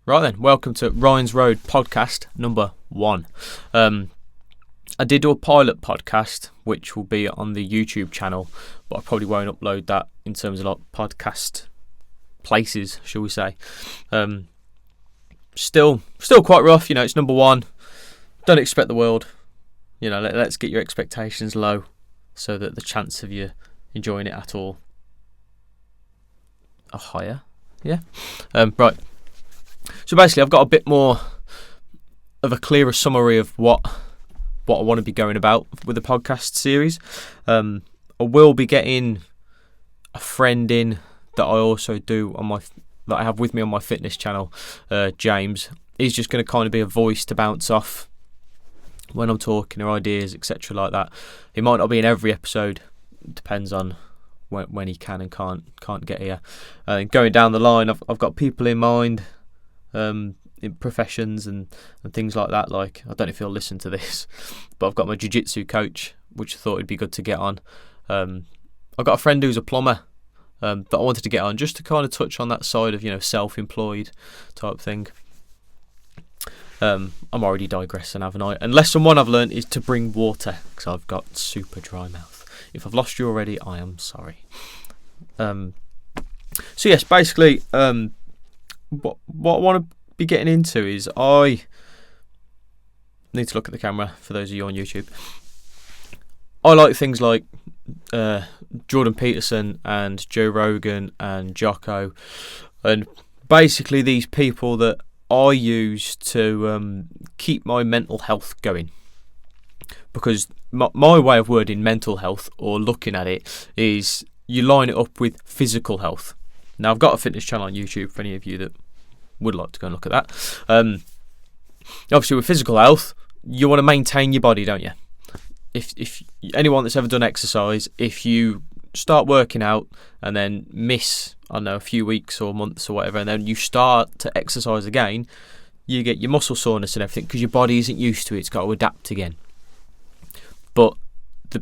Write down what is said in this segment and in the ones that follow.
Right then, welcome to Ryan's Road podcast number 1. I did do a pilot podcast, which will be on the YouTube channel, but I probably won't upload that in terms of like podcast places, shall we say. Still quite rough, it's number 1. Don't expect the world. Let's get your expectations low so that the chance of you enjoying it at all are higher. Yeah. Right. So basically, I've got a bit more of a clearer summary of what I want to be going about with the podcast series. I will be getting a friend in that I also do that I have with me on my fitness channel, James. He's just going to kind of be a voice to bounce off when I'm talking, or ideas, etc. like that. He might not be in every episode. It depends on when he can and can't get here. Going down the line, I've got people in mind. In professions and things like that. Like, I don't know if he'll listen to this, but I've got my jiu-jitsu coach, which I thought it'd be good to get on. I've got a friend who's a plumber that I wanted to get on, just to kind of touch on that side of self-employed type thing. I'm already digressing, haven't I? And lesson 1 I've learned is to bring water, because I've got super dry mouth. If I've lost you already, I am sorry. So yes, basically, what I want to be getting into is, I need to look at the camera for those of you on YouTube. I like things like Jordan Peterson and Joe Rogan and Jocko, and basically these people that I use to keep my mental health going. Because my way of wording mental health, or looking at it, is you line it up with physical health. Now, I've got a fitness channel on YouTube for any of you that would like to go and look at that. Obviously, with physical health, you want to maintain your body, don't you? If anyone that's ever done exercise, if you start working out and then miss, a few weeks or months or whatever, and then you start to exercise again, you get your muscle soreness and everything because your body isn't used to it. It's got to adapt again. But this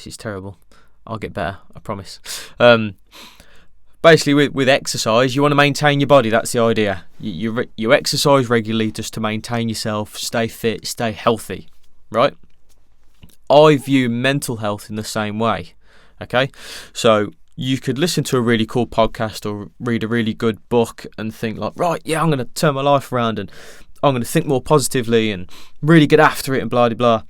is terrible. I'll get better, I promise. Basically, with exercise, you want to maintain your body. That's the idea. You exercise regularly just to maintain yourself, stay fit, stay healthy, right? I view mental health in the same way, okay? So you could listen to a really cool podcast or read a really good book and think like, right, yeah, I'm going to turn my life around and I'm going to think more positively and really get after it and blah, blah, blah.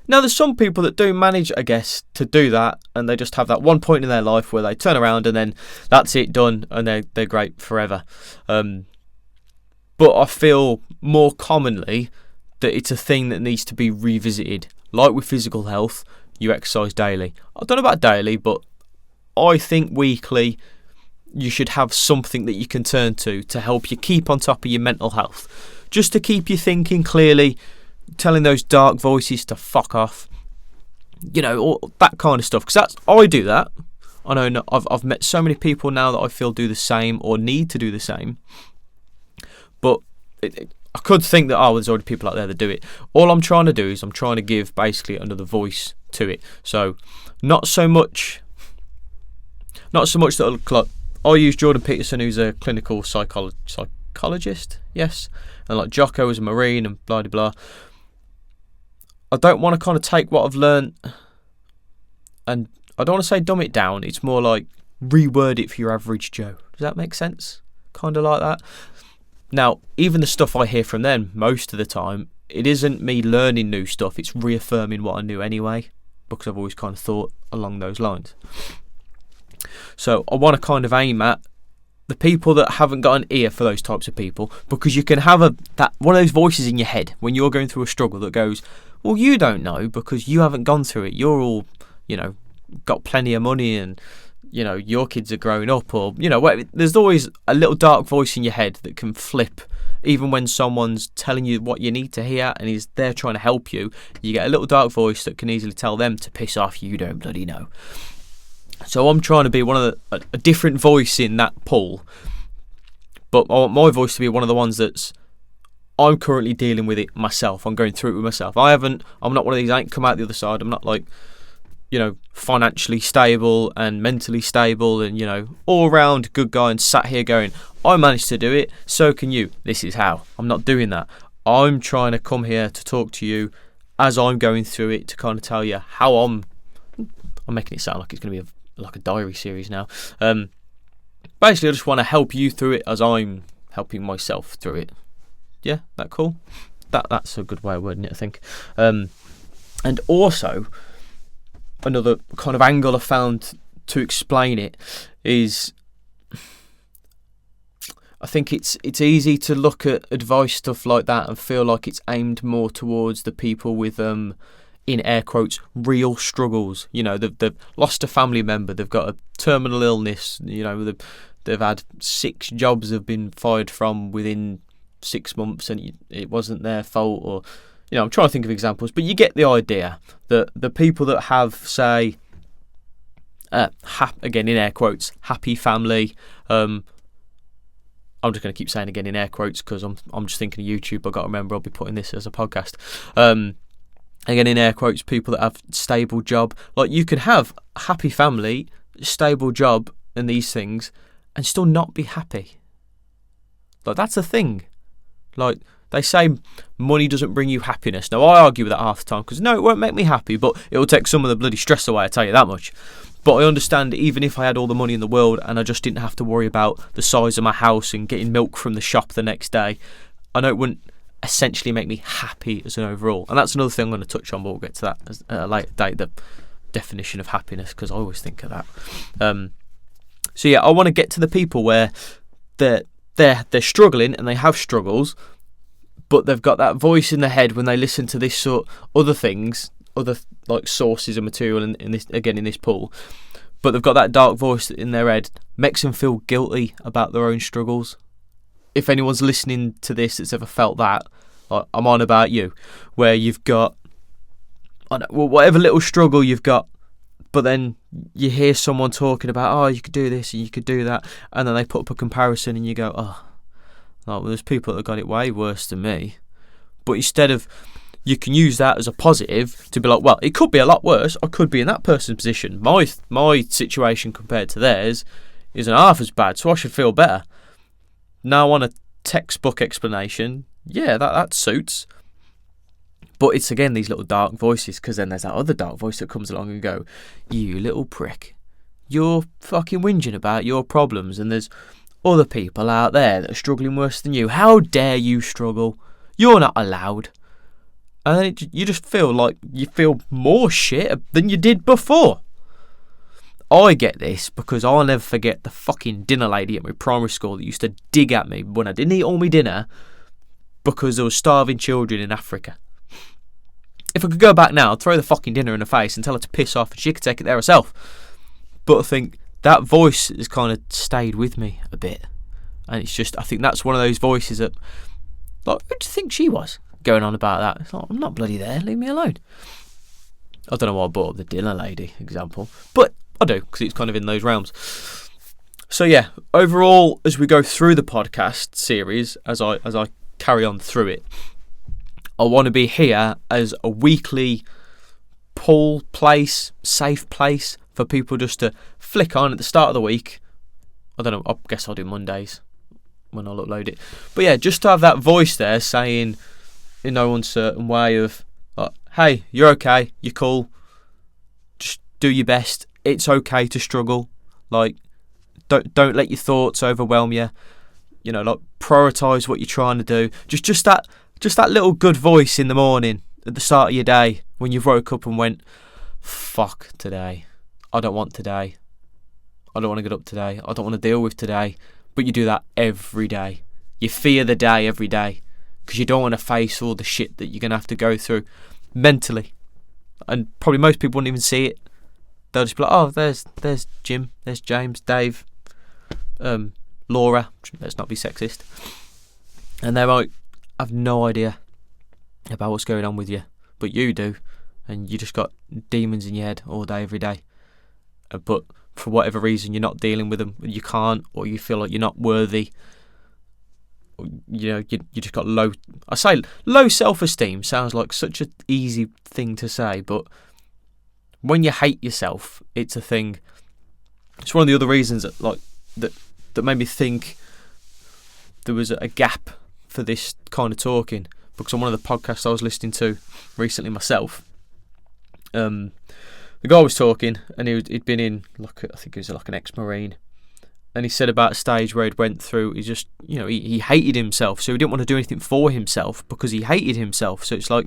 Now, there's some people that do manage, I guess, to do that, and they just have that one point in their life where they turn around and then that's it, done, and they're great forever. But I feel more commonly that it's a thing that needs to be revisited. Like with physical health, you exercise daily. I don't know about daily, but I think weekly you should have something that you can turn to help you keep on top of your mental health. Just to keep you thinking clearly, telling those dark voices to fuck off, all that kind of stuff. Because I do that. I know I've met so many people now that I feel do the same or need to do the same. But I could think that there's already people out there that do it. All I'm trying to do is I'm trying to give basically another voice to it. So not so much that I use Jordan Peterson, who's a clinical psychologist, yes, and like Jocko is a Marine and blah blah blah. I don't want to kind of take what I've learned, and I don't want to say dumb it down. It's more like reword it for your average Joe. Does that make sense? Kind of like that. Now, even the stuff I hear from them, most of the time, it isn't me learning new stuff. It's reaffirming what I knew anyway, because I've always kind of thought along those lines. So I want to kind of aim at the people that haven't got an ear for those types of people, because you can have one of those voices in your head when you're going through a struggle that goes, well, you don't know because you haven't gone through it. You're all, got plenty of money and, your kids are growing up, or, there's always a little dark voice in your head that can flip. Even when someone's telling you what you need to hear and is there trying to help you, you get a little dark voice that can easily tell them to piss off. You don't bloody know. So I'm trying to be a different voice in that pool, but I want my voice to be one of the ones that's, I'm currently dealing with it myself. I'm going through it with myself. I'm not one of these, I ain't come out the other side. I'm not like financially stable and mentally stable and, all round good guy and sat here going, I managed to do it, so can you. This is how. I'm not doing that. I'm trying to come here to talk to you as I'm going through it, to kind of tell you how I'm making it sound like it's going to be like a diary series now. Basically, I just want to help you through it as I'm helping myself through it. Yeah, that cool? That's a good way of wording it, I think. And also, another kind of angle I found to explain it is, I think it's easy to look at advice stuff like that and feel like it's aimed more towards the people with in air quotes real struggles. They've lost a family member, they've got a terminal illness, they've had 6 jobs they've been fired from within 6 months and it wasn't their fault, or I'm trying to think of examples, but you get the idea that the people that have, say, again in air quotes, happy family, I'm just going to keep saying again in air quotes because I'm just thinking of YouTube. I've got to remember I'll be putting this as a podcast. Again in air quotes, people that have stable job. Like, you can have a happy family, stable job and these things and still not be happy. Like, that's a thing. Like, they say money doesn't bring you happiness. Now, I argue with that half the time because, no, it won't make me happy, but it will take some of the bloody stress away, I tell you that much. But I understand, even if I had all the money in the world and I just didn't have to worry about the size of my house and getting milk from the shop the next day, I know it wouldn't essentially make me happy as an overall. And that's another thing I'm going to touch on, but we'll get to that at a later date, the definition of happiness, because I always think of that. So yeah, I want to get to the people where they're struggling and they have struggles, but they've got that voice in their head when they listen to this sort other things, other like sources of material in this pool, but they've got that dark voice in their head, makes them feel guilty about their own struggles. If anyone's listening to this that's ever felt that, like, I'm on about you, where you've got whatever little struggle you've got, but then you hear someone talking about, oh, you could do this and you could do that, and then they put up a comparison and you go, oh, well, there's people that have got it way worse than me. But instead of, you can use that as a positive to be like, well, it could be a lot worse. I could be in that person's position. My situation compared to theirs isn't half as bad, so I should feel better. Now I want a textbook explanation. Yeah, that suits. But it's, again, these little dark voices, because then there's that other dark voice that comes along and go, you little prick, you're fucking whinging about your problems, and there's other people out there that are struggling worse than you. How dare you struggle? You're not allowed. And then you just feel like you feel more shit than you did before. I get this because I'll never forget the fucking dinner lady at my primary school that used to dig at me when I didn't eat all my dinner because there was starving children in Africa. If I could go back now, I'd throw the fucking dinner in her face and tell her to piss off and she could take it there herself. But I think that voice has kind of stayed with me a bit. And it's just, I think that's one of those voices that, like, who do you think she was going on about that? It's like, I'm not bloody there, leave me alone. I don't know why I brought up the dinner lady example, but I do, because it's kind of in those realms. So yeah, overall, as we go through the podcast series, as I carry on through it, I want to be here as a weekly pull place, safe place for people just to flick on at the start of the week. I don't know, I guess I'll do Mondays when I'll upload it. But yeah, just to have that voice there saying in no uncertain way of, like, hey, you're okay, you're cool, just do your best. It's okay to struggle. Like, don't let your thoughts overwhelm you. You know, like, prioritise what you're trying to do. Just that little good voice in the morning at the start of your day when you woke up and went, fuck today. I don't want today. I don't want to get up today. I don't want to deal with today. But you do that every day. You fear the day every day because you don't want to face all the shit that you're going to have to go through mentally. And probably most people wouldn't even see it. They'll just be like, oh, there's Jim, there's James, Dave, Laura. Let's not be sexist. And they're like, I've no idea about what's going on with you, but you do, and you just got demons in your head all day, every day. But for whatever reason, you're not dealing with them. You can't, or you feel like you're not worthy. You know, you just got low. I say low self-esteem sounds like such an easy thing to say, but when you hate yourself, it's a thing. It's one of the other reasons that made me think there was a gap for this kind of talking, because on one of the podcasts I was listening to recently myself, the guy was talking, and he'd been in, like, I think he was like an ex-Marine, and he said about a stage where he'd went through, he just, he hated himself, so he didn't want to do anything for himself because he hated himself. So it's like,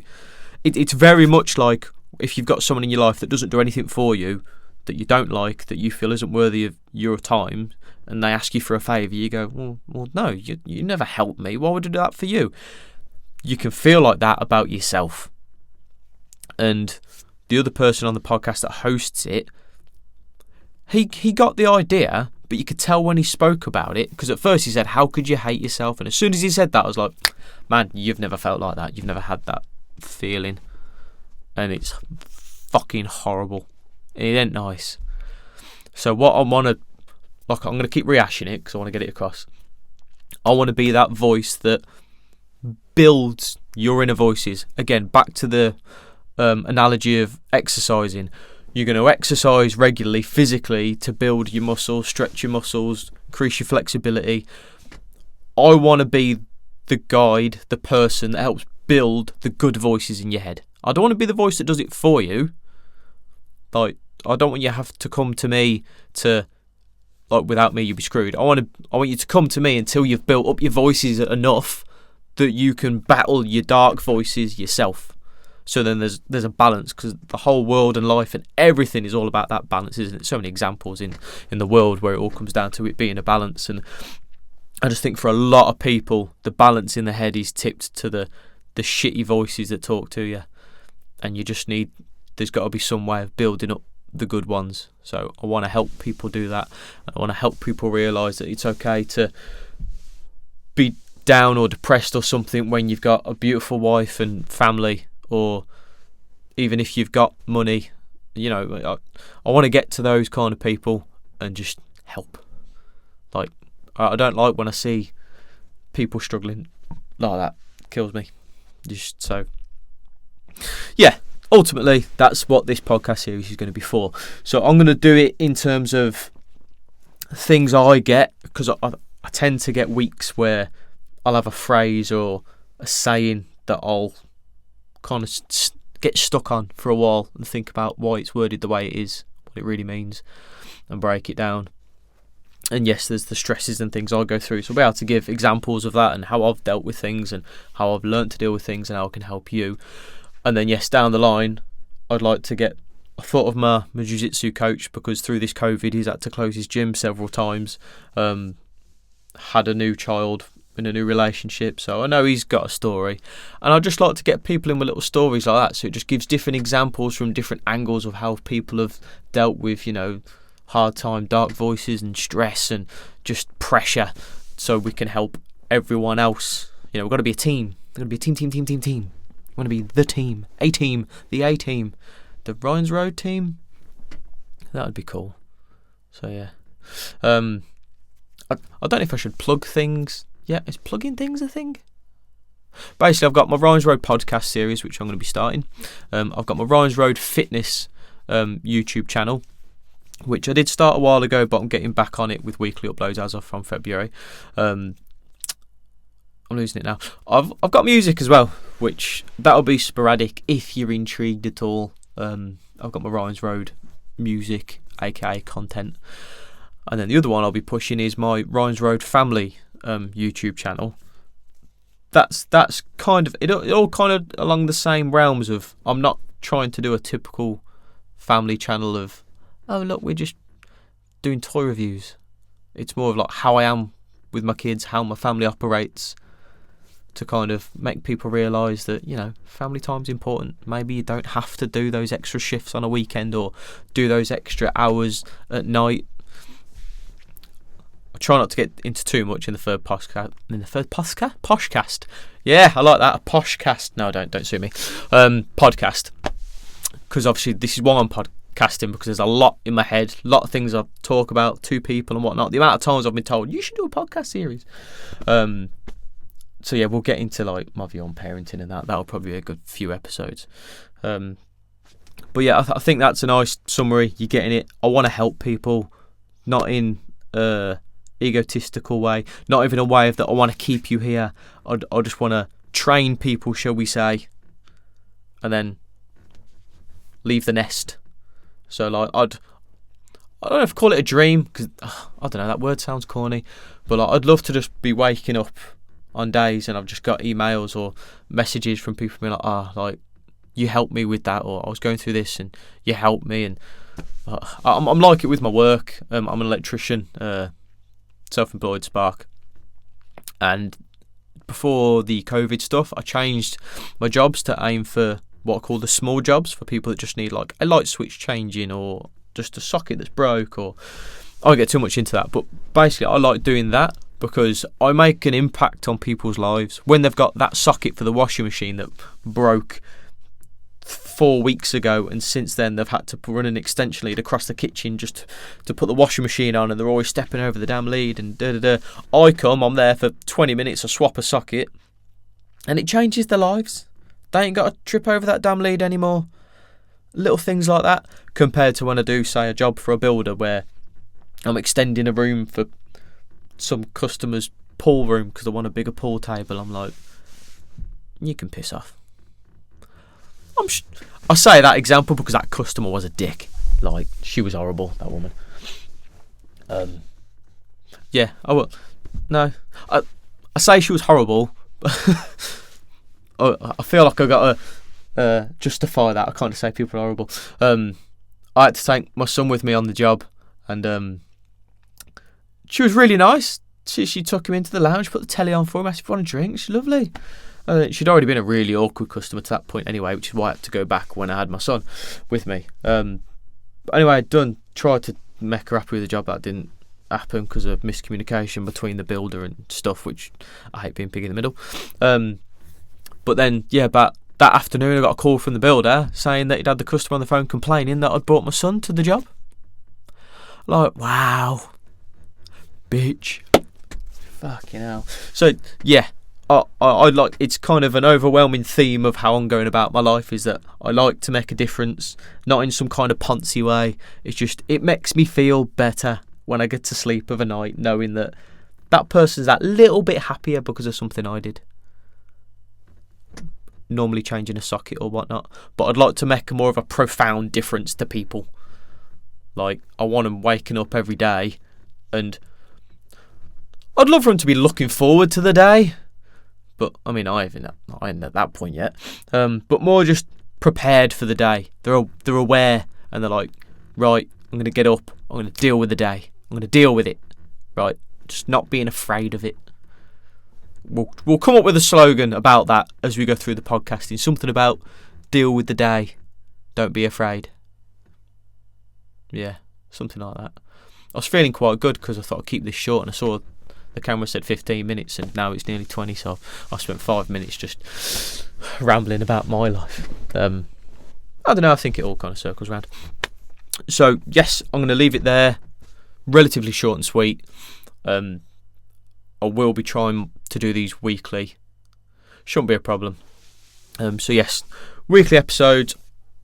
it's very much like if you've got someone in your life that doesn't do anything for you, that you don't like, that you feel isn't worthy of your time, and they ask you for a favour, you go, well, no, you never helped me. Why would I do that for you? You can feel like that about yourself. And the other person on the podcast that hosts it, he got the idea, but you could tell when he spoke about it, because at first he said, how could you hate yourself? And as soon as he said that, I was like, man, you've never felt like that. You've never had that feeling. And it's fucking horrible. It ain't nice. So what I want to, I'm going to keep rehashing it because I want to get it across. I want to be that voice that builds your inner voices. Again, back to the analogy of exercising. You're going to exercise regularly, physically, to build your muscles, stretch your muscles, increase your flexibility. I want to be the guide, the person that helps build the good voices in your head. I don't want to be the voice that does it for you. Like, I don't want you to have to come to me to, like, without me you'll be screwed. I want you to come to me until you've built up your voices enough that you can battle your dark voices yourself. So then there's a balance, because the whole world and life and everything is all about that balance, isn't it? So many examples in the world where it all comes down to it being a balance. And I just think for a lot of people, the balance in the head is tipped to the shitty voices that talk to you. And you just need, there's got to be some way of building up the good ones. So I want to help people do that. I want to help people realise that it's okay to be down or depressed or something when you've got a beautiful wife and family, or even if you've got money. I want to get to those kind of people and just help. Like, I don't like when I see people struggling like that. It kills me. Just so, yeah, ultimately that's what this podcast series is going to be for. So I'm going to do it in terms of things I get, because I tend to get weeks where I'll have a phrase or a saying that I'll kind of get stuck on for a while and think about why it's worded the way it is, what it really means, and break it down. And yes, there's the stresses and things I go through, so I'll be able to give examples of that and how I've dealt with things and how I've learnt to deal with things and how I can help you. And then yes, down the line, I'd like to get a thought of my jiu-jitsu coach, because through this COVID he's had to close his gym several times, had a new child in a new relationship, so I know he's got a story, and I'd just like to get people in with little stories like that, so it just gives different examples from different angles of how people have dealt with, hard time, dark voices and stress and just pressure, so we can help everyone else. We've got to be a team. We've got to be a team. We want to be the team, the A-team, the Ryan's Road team. That would be cool. So yeah, I don't know if I should plug things. Yeah, is plugging things a thing? Basically, I've got my Ryan's Road podcast series, which I'm going to be starting. I've got my Ryan's Road Fitness YouTube channel, which I did start a while ago, but I'm getting back on it with weekly uploads as of from February. I'm losing it now. I've got music as well, which that'll be sporadic if you're intrigued at all. I've got my Ryan's Road music, aka content, and then the other one I'll be pushing is my Ryan's Road Family YouTube channel. That's kind of it all kind of along the same realms of, I'm not trying to do a typical family channel of, oh look, we're just doing toy reviews. It's more of like how I am with my kids, how my family operates, to kind of make people realise that, family time's important. Maybe you don't have to do those extra shifts on a weekend or do those extra hours at night. I try not to get into too much in the third podcast. Poshcast. Yeah, I like that. A poshcast. No, don't sue me. Podcast. Because obviously this is why I'm podcasting, because there's a lot in my head, a lot of things I talk about to people and whatnot. The amount of times I've been told, you should do a podcast series. So yeah, we'll get into like my view on parenting and that. That'll probably be a good few episodes. But yeah, I think that's a nice summary. You're getting it. I want to help people, not in egotistical way, not even a way of that I want to keep you here. I just want to train people, shall we say, and then leave the nest. So like I don't know if I call it a dream, because I don't know, that word sounds corny, but like, I'd love to just be waking up on days and I've just got emails or messages from people being like, like, you helped me with that, or I was going through this and you helped me. And I'm like it with my work. I'm an electrician, self-employed spark, and before the COVID stuff I changed my jobs to aim for what I call the small jobs, for people that just need like a light switch changing or just a socket that's broke, or I won't get too much into that, but basically I like doing that because I make an impact on people's lives when they've got that socket for the washing machine that broke 4 weeks ago, and since then they've had to run an extension lead across the kitchen just to put the washing machine on, and they're always stepping over the damn lead and I'm there for 20 minutes, I swap a socket and it changes their lives. They ain't got to trip over that damn lead anymore. Little things like that, compared to when I do, say, a job for a builder where I'm extending a room for some customer's pool room because I want a bigger pool table. I'm like, you can piss off. I say that example because that customer was a dick. Like, she was horrible, that woman. Yeah, I will. No, I say she was horrible. I feel like I got to justify that. I can't just say people are horrible. I had to take my son with me on the job, and she was really nice. She took him into the lounge, put the telly on for him, asked if he wanted a drink. She's lovely. She'd already been a really awkward customer to that point anyway, which is why I had to go back when I had my son with me. But anyway, tried to make her happy with the job. That didn't happen because of miscommunication between the builder and stuff, which I hate being pig in the middle. But then, yeah, about that afternoon I got a call from the builder saying that he'd had the customer on the phone complaining that I'd brought my son to the job. Like, wow, bitch. Fucking hell. So, yeah. I like, it's kind of an overwhelming theme of how I'm going about my life, is that I like to make a difference, not in some kind of poncy way. It's just, it makes me feel better when I get to sleep of a night knowing that that person's that little bit happier because of something I did. Normally changing a socket or whatnot, but I'd like to make more of a profound difference to people. Like, I want them waking up every day, and I'd love for them to be looking forward to the day. But I mean, I ain't at that point yet. But more just prepared for the day. They're aware, and they're like, right, I'm going to get up. I'm going to deal with the day. I'm going to deal with it. Right, just not being afraid of it. We'll come up with a slogan about that as we go through the podcasting. Something about deal with the day. Don't be afraid. Yeah, something like that. I was feeling quite good because I thought I'd keep this short, and I saw the camera said 15 minutes and now it's nearly 20, so I spent 5 minutes just rambling about my life. I don't know, I think it all kind of circles around. So yes, I'm going to leave it there. Relatively short and sweet. I will be trying to do these weekly. Shouldn't be a problem. So yes, weekly episodes.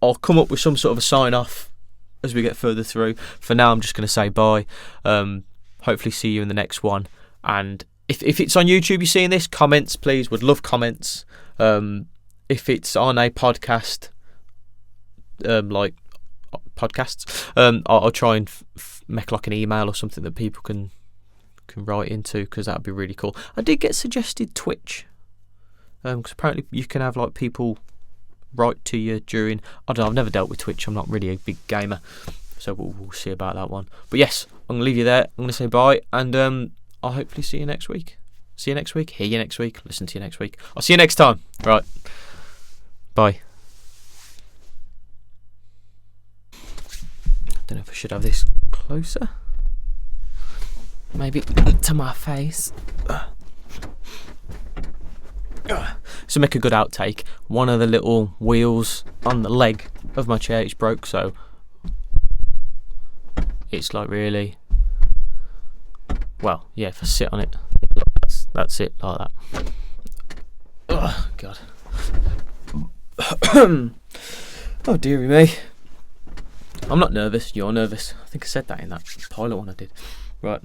I'll come up with some sort of a sign off as we get further through. For now, I'm just going to say bye. Hopefully see you in the next one. And if it's on YouTube, you're seeing this, comments, please. Would love comments. If it's on a podcast, like podcasts, I'll try and make like an email or something that people can write into, because that'd be really cool. I did get suggested Twitch, because apparently you can have like people write to you during. I don't know. I've never dealt with Twitch. I'm not really a big gamer, so we'll see about that one. But yes, I'm gonna leave you there. I'm gonna say bye, and I'll hopefully see you next week. See you next week. Hear you next week. Listen to you next week. I'll see you next time. Right. Bye. I don't know if I should have this closer. Maybe to my face. So make a good outtake. One of the little wheels on the leg of my chair is broke, so it's like really, well, yeah, if I sit on it, that's it, like that. Oh God. Oh dearie me. I'm not nervous. You're nervous. I think I said that in that pilot one I did. Right.